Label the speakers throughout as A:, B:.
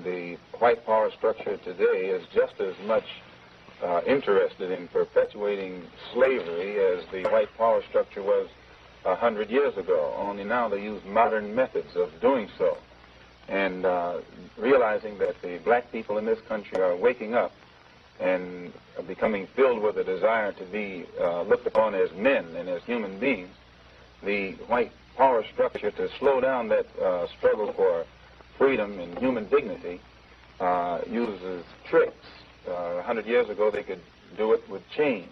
A: the white power structure today is just as much interested in perpetuating slavery as the white power structure was 100 years ago, only now they use modern methods of doing so. And realizing that the black people in this country are waking up and becoming filled with a desire to be looked upon as men and as human beings, the white power structure, to slow down that struggle for freedom and human dignity, uses tricks. 100 years ago they could do it with chains.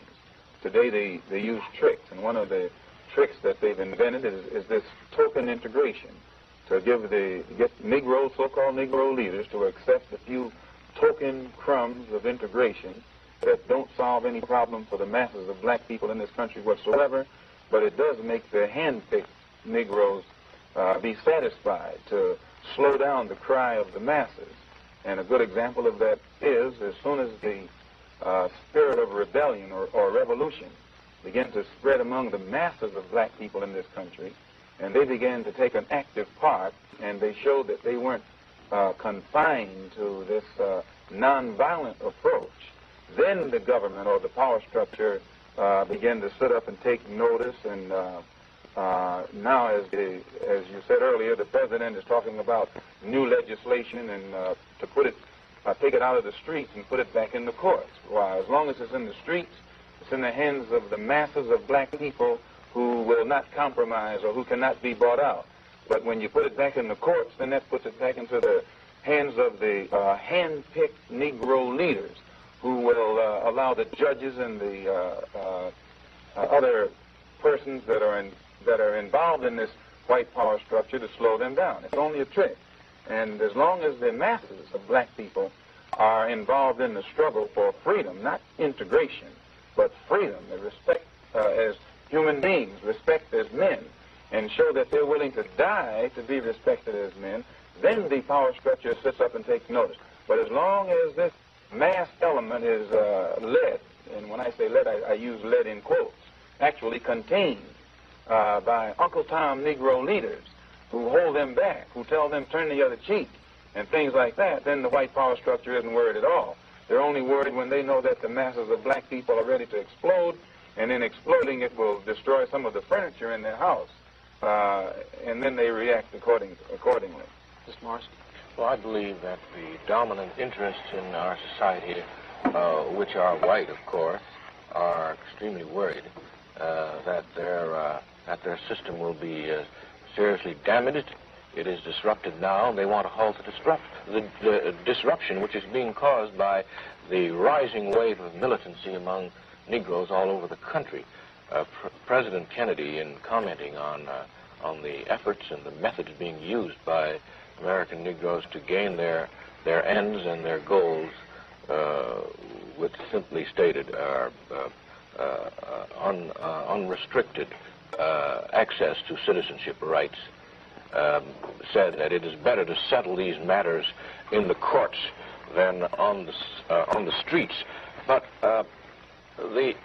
A: Today they use tricks, and one of the tricks that they've invented is this token integration, to get Negro, so-called Negro leaders to accept a few token crumbs of integration that don't solve any problem for the masses of black people in this country whatsoever, but it does make the hand-picked Negroes be satisfied, to slow down the cry of the masses. And a good example of that is, as soon as the spirit of rebellion or revolution began to spread among the masses of black people in this country, and they began to take an active part, and they showed that they weren't confined to this nonviolent approach, then the government or the power structure began to sit up and take notice. And now, as you said earlier, the president is talking about new legislation and to put it, take it out of the streets and put it back in the courts. Why, as long as it's in the streets, it's in the hands of the masses of black people who will not compromise or who cannot be bought out. But when you put it back in the courts, then that puts it back into the hands of the hand-picked Negro leaders, who will allow the judges and the other persons that are involved in this white power structure to slow them down. It's only a trick. And as long as the masses of black people are involved in the struggle for freedom, not integration, but freedom, and respect as human beings, respect as men, and show that they're willing to die to be respected as men, then the power structure sits up and takes notice. But as long as this mass element is led, and when I say led, I use led in quotes, actually contained by Uncle Tom Negro leaders who hold them back, who tell them turn the other cheek, and things like that, then the white power structure isn't worried at all. They're only worried when they know that the masses of black people are ready to explode, and in exploding it will destroy some of the furniture in their house, and then they react accordingly.
B: Mr. Morrison?
C: Well, I believe that the dominant interests in our society, which are white, of course, are extremely worried that their system will be seriously damaged. It is disrupted now, and they want to halt the disruption which is being caused by the rising wave of militancy among Negroes all over the country. President Kennedy, in commenting on the efforts and the methods being used by American Negroes to gain their ends and their goals, which simply stated are unrestricted access to citizenship rights, said that it is better to settle these matters in the courts than on the streets. But the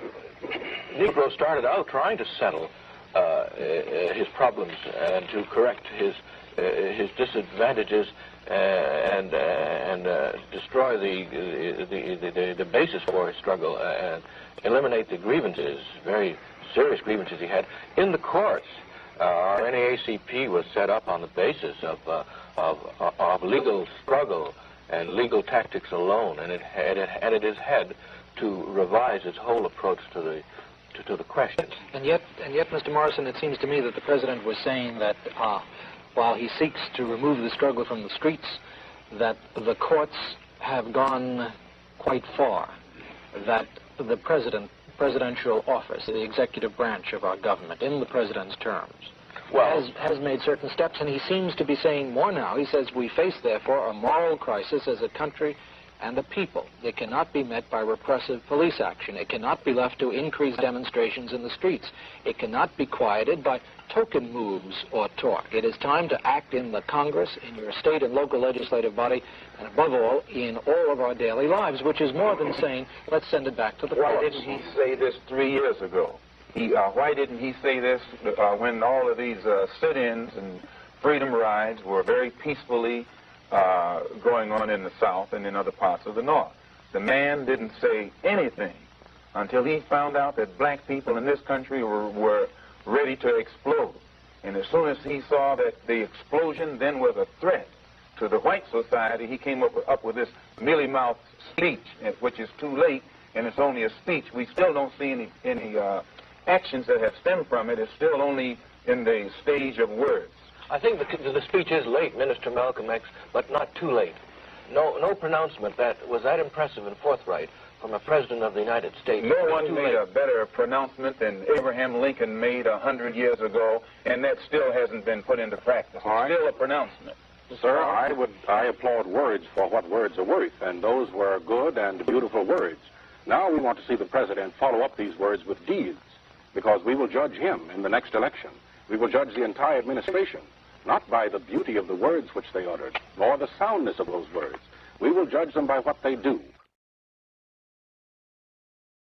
C: Negro started out trying to settle his problems and to correct his disadvantages and destroy the basis for his struggle and eliminate the grievances, very serious grievances he had in the courts. Our NAACP was set up on the basis of legal struggle and legal tactics alone, and it has had to revise its whole approach to the questions.
B: And yet, Mr. Morrison, it seems to me that the president was saying that while he seeks to remove the struggle from the streets, that the courts have gone quite far, that the presidential office, the executive branch of our government, in the president's terms, has made certain steps, and he seems to be saying more now. He says we face, therefore, a moral crisis as a country and a people. It cannot be met by repressive police action. It cannot be left to increase demonstrations in the streets. It cannot be quieted by token moves or talk. It is time to act in the Congress, in your state and local legislative body, and above all, in all of our daily lives, which is more than saying, let's send it back to the courts.
A: Why didn't he say this 3 years ago? Why didn't he say this when all of these sit-ins and freedom rides were very peacefully going on in the South and in other parts of the North. The man didn't say anything until he found out that black people in this country were ready to explode. And as soon as he saw that the explosion then was a threat to the white society, he came up with this mealy-mouthed speech, which is too late, and it's only a speech. We still don't see any actions that have stemmed from it. It's still only in the stage of words.
C: I think the speech is late, Minister Malcolm X, but not too late. No pronouncement that was that impressive and forthright from a president of the United States.
A: No one made a better pronouncement than Abraham Lincoln made 100 years ago, and that still hasn't been put into practice. It's still a pronouncement.
D: Sir, I applaud words for what words are worth, and those were good and beautiful words. Now we want to see the president follow up these words with deeds, because we will judge him in the next election. We will judge the entire administration, not by the beauty of the words which they uttered, nor the soundness of those words. We will judge them by what they do.